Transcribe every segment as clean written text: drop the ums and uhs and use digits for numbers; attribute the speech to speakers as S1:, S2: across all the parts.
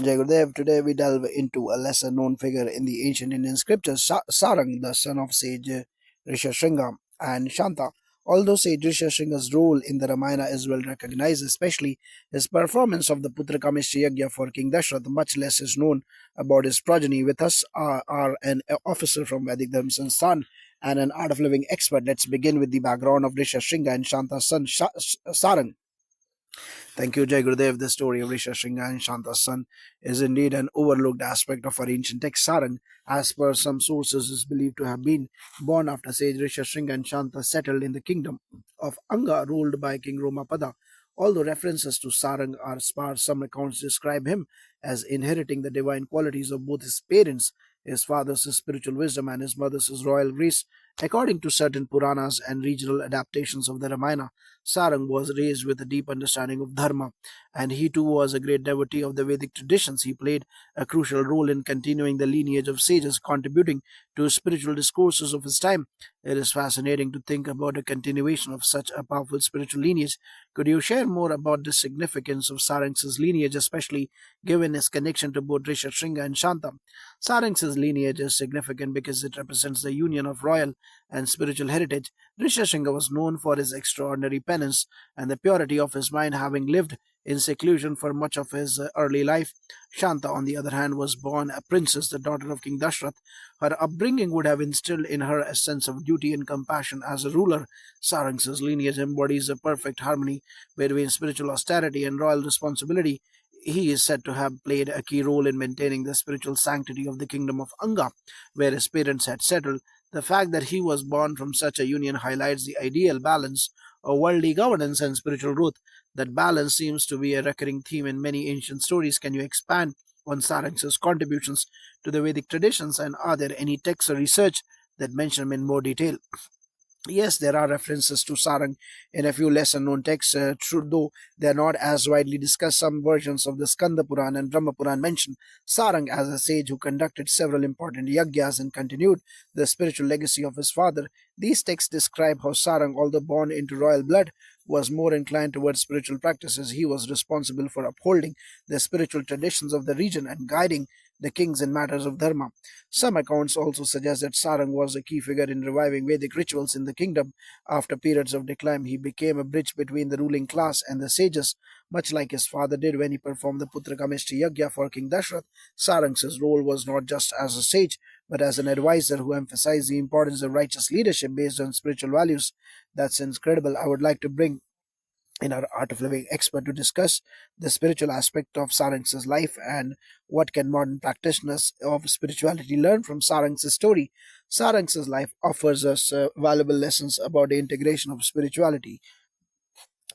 S1: Jai Gurudev. Today we delve into a lesser known figure in the ancient Indian scriptures, Sarang, the son of sage Rishyashringa and Shanta. Although sage Rishyashringa's role in the Ramayana is well recognized, especially his performance of the Putrakamishya Yagya for King Dashrath, much less is known about his progeny. With us are an officer from Vedic Dharma Sansthan and an art of living expert. Let's begin with the background of Rishyashringa and Shanta's son Sarang. Thank you, Jai Gurudev. The story of Rishyashringa and Shanta's son is indeed an overlooked aspect of our ancient text. Sarang, as per some sources, is believed to have been born after sage Rishyashringa and Shanta settled in the kingdom of Anga, ruled by King Romapada. Although references to Sarang are sparse, some accounts describe him as inheriting the divine qualities of both his parents, his father's spiritual wisdom and his mother's royal grace. According to certain Puranas and regional adaptations of the Ramayana, Sarang was raised with a deep understanding of Dharma, and he too was a great devotee of the Vedic traditions. He played a crucial role in continuing the lineage of sages, contributing to spiritual discourses of his time. It is fascinating to think about a continuation of such a powerful spiritual lineage. Could you share more about the significance of Sarang's lineage, especially given his connection to both Rishyashringa and Shanta? Sarang's lineage is significant because it represents the union of royal and spiritual heritage. Rishyashringa was known for his extraordinary penance and the purity of his mind, having lived in seclusion for much of his early life. Shanta, on the other hand, was born a princess, the daughter of King Dashrath. Her upbringing would have instilled in her a sense of duty and compassion as a ruler. Sarang's lineage embodies a perfect harmony between spiritual austerity and royal responsibility. He is said to have played a key role in maintaining the spiritual sanctity of the kingdom of Anga, where his parents had settled. The fact that he was born from such a union highlights the ideal balance of worldly governance and spiritual growth. That balance seems to be a recurring theme in many ancient stories. Can you expand on Sarang's contributions to the Vedic traditions, and are there any texts or research that mention him in more detail? Yes, there are references to Sarang in a few lesser known texts, true though they are not as widely discussed. Some versions of the Skanda Puran and Brahma Puran mention Sarang as a sage who conducted several important yagyas and continued the spiritual legacy of his father. These texts describe how Sarang, although born into royal blood, was more inclined towards spiritual practices. He was responsible for upholding the spiritual traditions of the region and guiding the kings in matters of dharma. Some accounts also suggest that Sarang was a key figure in reviving Vedic rituals in the kingdom. After periods of decline, he became a bridge between the ruling class and the sages, much like his father did when he performed the Putrakamishya Yagya for King Dashrath. Sarang's role was not just as a sage, but as an advisor who emphasized the importance of righteous leadership based on spiritual values. That's incredible. I would like to bring in our Art of Living expert to discuss the spiritual aspect of Sarang's life and what can modern practitioners of spirituality learn from Sarang's story. Sarang's life offers us valuable lessons about the integration of spirituality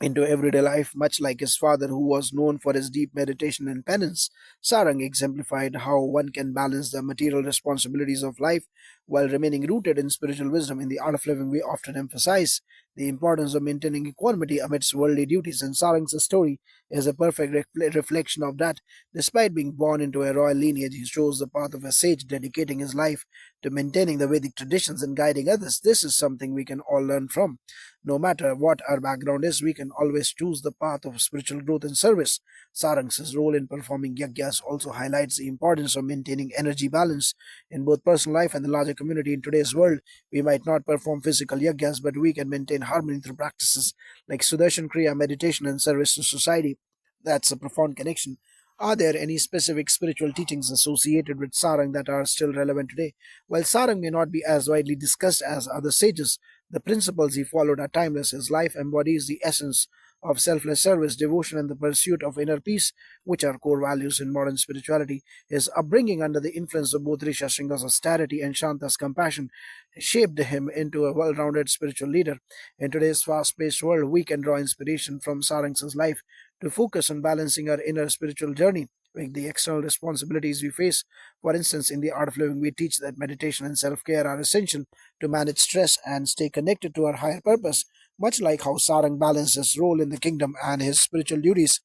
S1: into everyday life, much like his father, who was known for his deep meditation and penance. Sarang exemplified how one can balance the material responsibilities of life while remaining rooted in spiritual wisdom. In the art of living, we often emphasize the importance of maintaining equanimity amidst worldly duties, and Sarang's story is a perfect reflection of that. Despite being born into a royal lineage, he chose the path of a sage, dedicating his life to maintaining the Vedic traditions and guiding others. This is something we can all learn from. No matter what our background is, we can always choose the path of spiritual growth and service. Sarang's role in performing yagyas also highlights the importance of maintaining energy balance in both personal life and the larger community. In today's world, we might not perform physical yagyas, but we can maintain harmony through practices like Sudarshan Kriya, meditation, and service to society. That's a profound connection. Are there any specific spiritual teachings associated with Sarang that are still relevant today? While Sarang may not be as widely discussed as other sages, the principles he followed are timeless. His life embodies the essence of selfless service, devotion, and the pursuit of inner peace, which are core values in modern spirituality. His upbringing under the influence of both Rishyashringa's austerity and Shanta's compassion shaped him into a well rounded spiritual leader. In today's fast paced world, we can draw inspiration from Sarang's life to focus on balancing our inner spiritual journey with the external responsibilities we face. For instance, in the art of living, we teach that meditation and self care are essential to manage stress and stay connected to our higher purpose. Much like how Sarang balanced his role in the kingdom and his spiritual duties,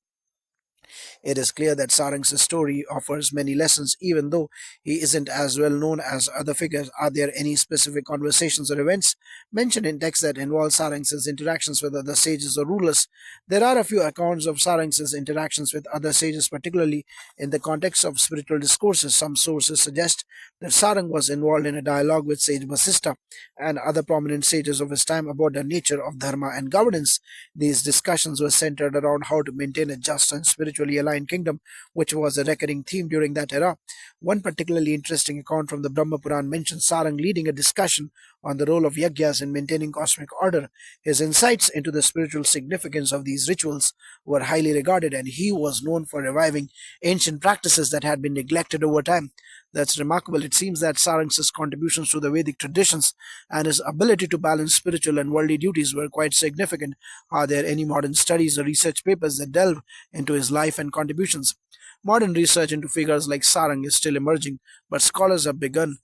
S1: It is clear that Sarang's story offers many lessons, even though he isn't as well known as other figures. Are there any specific conversations or events mentioned in text that involve Sarang's interactions with other sages or rulers? There are a few accounts of Sarang's interactions with other sages, particularly in the context of spiritual discourses. Some sources suggest that Sarang was involved in a dialogue with sage Vasista and other prominent sages of his time about the nature of dharma and governance. These discussions were centered around how to maintain a just and spiritually aligned kingdom, which was a recurring theme during that era. One particularly interesting account from the Brahma Puran mentions Sarang leading a discussion on the role of yagyas in maintaining cosmic order. His insights into the spiritual significance of these rituals were highly regarded, and he was known for reviving ancient practices that had been neglected over time. That's remarkable. It seems that Sarang's contributions to the Vedic traditions and his ability to balance spiritual and worldly duties were quite significant. Are there any modern studies or research papers that delve into his life and contributions? Modern research into figures like Sarang is still emerging, but scholars have begun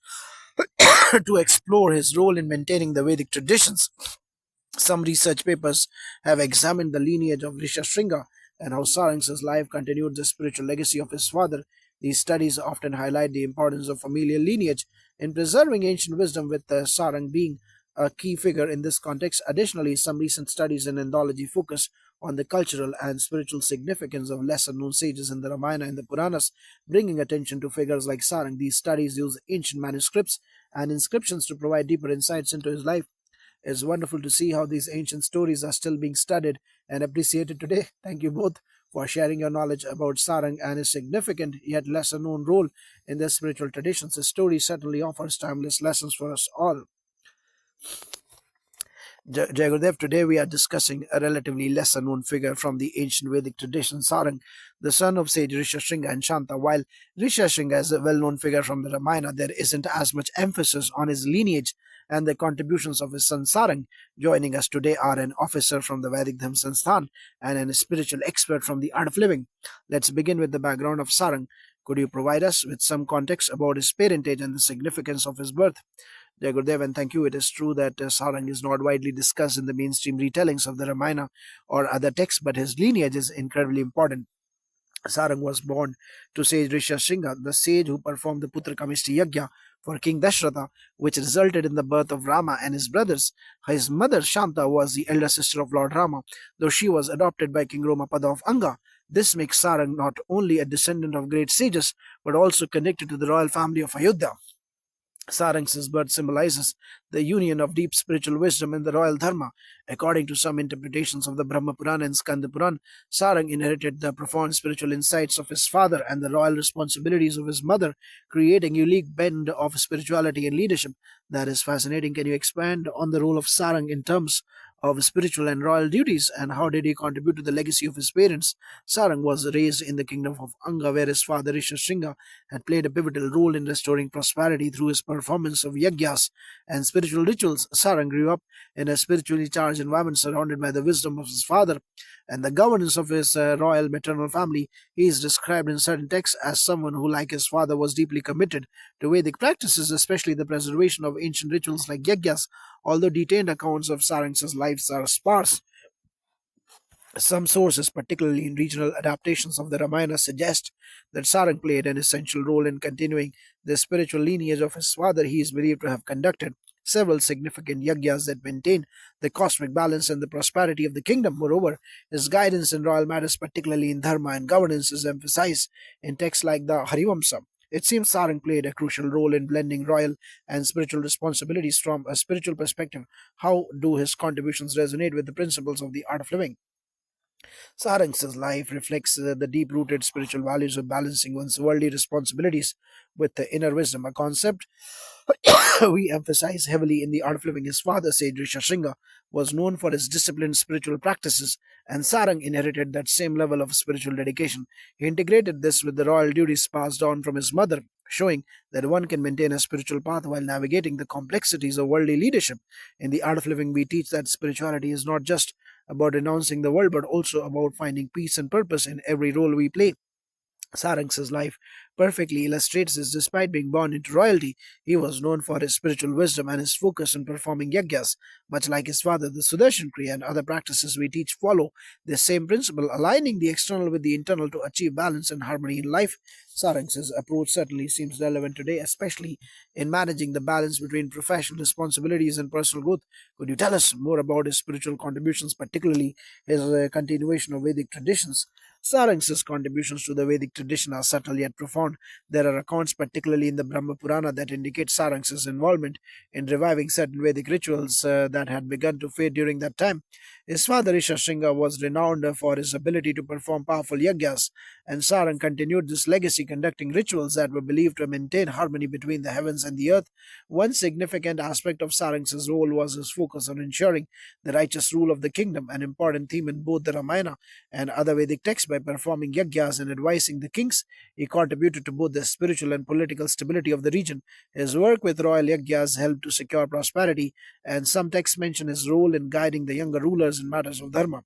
S1: to explore his role in maintaining the Vedic traditions. Some research papers have examined the lineage of Rishyashringa and how Sarang's life continued the spiritual legacy of his father. These studies often highlight the importance of familial lineage in preserving ancient wisdom, with Sarang being a key figure in this context. Additionally, some recent studies in Indology focus on the cultural and spiritual significance of lesser known sages in the Ramayana and the Puranas, bringing attention to figures like Sarang. These studies use ancient manuscripts and inscriptions to provide deeper insights into his life. It's wonderful to see how these ancient stories are still being studied and appreciated today. Thank you both for sharing your knowledge about Sarang and his significant yet lesser known role in the spiritual traditions. His story certainly offers timeless lessons for us all. Jai Gurudev, today we are discussing a relatively lesser known figure from the ancient Vedic tradition, Sarang, the son of sage Rishyashringa and Shanta. While Rishyashringa is a well known figure from the Ramayana, there isn't as much emphasis on his lineage and the contributions of his son Sarang. Joining us today are an officer from the Vedic Dharma Sansthan and a spiritual expert from the art of living. Let's begin with the background of Sarang. Could you provide us with some context about his parentage and the significance of his birth? Jai Gurudev, and thank you. It is true that Sarang is not widely discussed in the mainstream retellings of the Ramayana or other texts, but his lineage is incredibly important. Sarang was born to sage Rishyashringa, the sage who performed the Putra Kamishti Yagya for King Dashratha, which resulted in the birth of Rama and his brothers. His mother Shanta was the elder sister of Lord Rama, though she was adopted by King Romapada of Anga. This makes Sarang not only a descendant of great sages, but also connected to the royal family of Ayodhya. Sarang's birth symbolizes the union of deep spiritual wisdom and the royal dharma. According to some interpretations of the Brahma Purana and Skanda Puran, Sarang inherited the profound spiritual insights of his father and the royal responsibilities of his mother, creating a unique blend of spirituality and leadership. That is fascinating. Can you expand on the role of Sarang in terms of spiritual and royal duties, and how did he contribute to the legacy of his parents? Sarang was raised in the kingdom of Anga, where his father Rishyashringa had played a pivotal role in restoring prosperity through his performance of yagyas and spiritual rituals. Sarang grew up in a spiritually charged environment surrounded by the wisdom of his father and the governance of his royal maternal family. He is described in certain texts as someone who, like his father, was deeply committed to Vedic practices, especially the preservation of ancient rituals like yagyas. Although detailed accounts of Sarang's lives are sparse, some sources, particularly in regional adaptations of the Ramayana, suggest that Sarang played an essential role in continuing the spiritual lineage of his father. He is believed to have conducted several significant yagyas that maintained the cosmic balance and the prosperity of the kingdom. Moreover, his guidance in royal matters, particularly in dharma and governance, is emphasized in texts like the Harivamsa. It seems Sarang played a crucial role in blending royal and spiritual responsibilities. From a spiritual perspective, how do his contributions resonate with the principles of the art of living? Sarang's life reflects the deep rooted spiritual values of balancing one's worldly responsibilities with the inner wisdom, a concept we emphasize heavily in the art of living. His father, Sage Rishyashringa, was known for his disciplined spiritual practices, and Sarang inherited that same level of spiritual dedication. He integrated this with the royal duties passed on from his mother, showing that one can maintain a spiritual path while navigating the complexities of worldly leadership. In the art of living, we teach that spirituality is not just about renouncing the world, but also about finding peace and purpose in every role we play. Sarang's life perfectly illustrates this. Despite being born into royalty, he was known for his spiritual wisdom and his focus on performing yajnas. Much like his father, the Sudarshan Kriya and other practices we teach follow this same principle, aligning the external with the internal to achieve balance and harmony in life. Sarang's approach certainly seems relevant today, especially in managing the balance between professional responsibilities and personal growth. Could you tell us more about his spiritual contributions, particularly his continuation of Vedic traditions? Sarang's contributions to the Vedic tradition are subtle yet profound. There are accounts, particularly in the Brahma Purana, that indicate Sarang's involvement in reviving certain Vedic rituals that had begun to fade during that time. His father Rishyashringa was renowned for his ability to perform powerful yajnas, and Sarang continued this legacy, conducting rituals that were believed to maintain harmony between the heavens and the earth. One significant aspect of Sarang's role was his focus on ensuring the righteous rule of the kingdom, an important theme in both the Ramayana and other Vedic texts. By performing yajnas and advising the kings, he contributed to both the spiritual and political stability of the region. His work with royal yajnas helped to secure prosperity, and some texts mention his role in guiding the younger rulers in matters of dharma.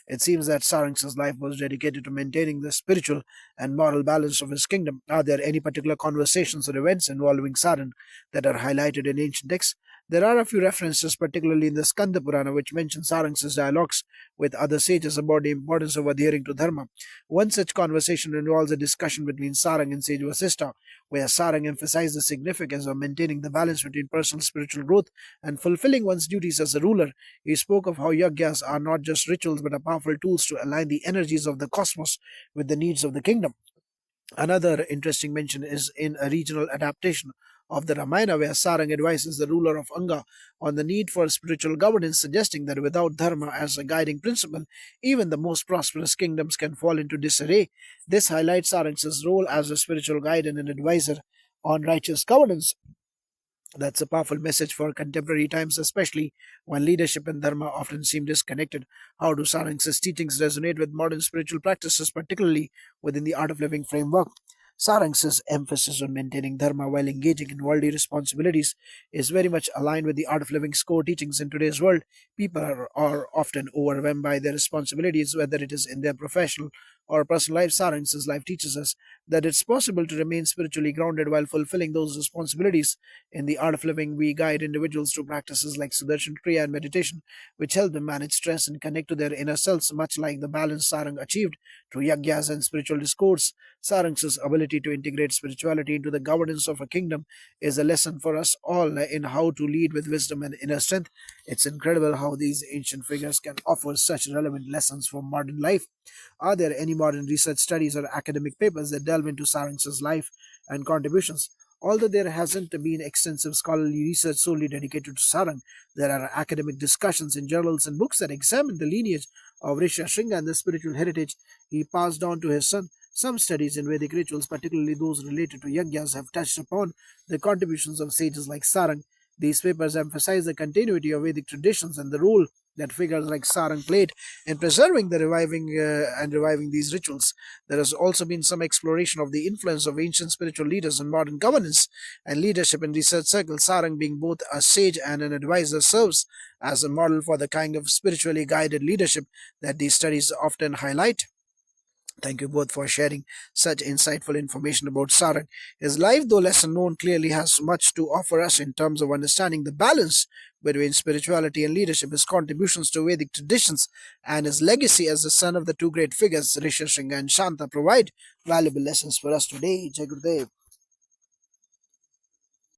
S1: It seems that Sarang's life was dedicated to maintaining the spiritual and moral balance of his kingdom. Are there any particular conversations or events involving Sarang that are highlighted in ancient texts? There are a few references, particularly in the Skanda Purana, which mention Sarang's dialogues with other sages about the importance of adhering to dharma. One such conversation involves a discussion between Sarang and Sage Vasista, where Sarang emphasized the significance of maintaining the balance between personal spiritual growth and fulfilling one's duties as a ruler. He spoke of how yajnas are not just rituals but are powerful tools to align the energies of the cosmos with the needs of the kingdom. Another interesting mention is in a regional adaptation of the Ramayana, where Sarang advises the ruler of Anga on the need for spiritual governance, suggesting that without dharma as a guiding principle, even the most prosperous kingdoms can fall into disarray. This highlights Sarang's role as a spiritual guide and an advisor on righteous governance. That's a powerful message for contemporary times, especially when leadership and dharma often seem disconnected. How do Sarang's teachings resonate with modern spiritual practices, particularly within the art of living framework? Sarang's emphasis on maintaining dharma while engaging in worldly responsibilities is very much aligned with the art of living's core teachings. In today's world, people are often overwhelmed by their responsibilities, whether it is in their professional or personal life. Sarang's life teaches us that it's possible to remain spiritually grounded while fulfilling those responsibilities. In the art of living, we guide individuals through practices like Sudarshan Kriya and meditation, which help them manage stress and connect to their inner selves, much like the balance Sarang achieved through yajnas and spiritual discourse. Sarang's ability to integrate spirituality into the governance of a kingdom is a lesson for us all in how to lead with wisdom and inner strength. It's incredible how these ancient figures can offer such relevant lessons for modern life. Are there any modern research studies or academic papers that delve into Sarang's life and contributions? Although there hasn't been extensive scholarly research solely dedicated to Sarang, there are academic discussions in journals and books that examine the lineage of Rishyashringa and the spiritual heritage he passed on to his son. Some studies in Vedic rituals, particularly those related to yajnas, have touched upon the contributions of sages like Sarang. These papers emphasize the continuity of Vedic traditions and the role that figures like Sarang played in preserving the reviving these rituals. There has also been some exploration of the influence of ancient spiritual leaders in modern governance and leadership in research circles. Sarang, being both a sage and an advisor, serves as a model for the kind of spiritually guided leadership that these studies often highlight. Thank you both for sharing such insightful information about Sarang. His life, though lesser known, clearly has much to offer us in terms of understanding the balance between spirituality and leadership. His contributions to Vedic traditions and his legacy as the son of the two great figures, Rishyashringa and Shanta, provide valuable lessons for us today. Jai Gurudev.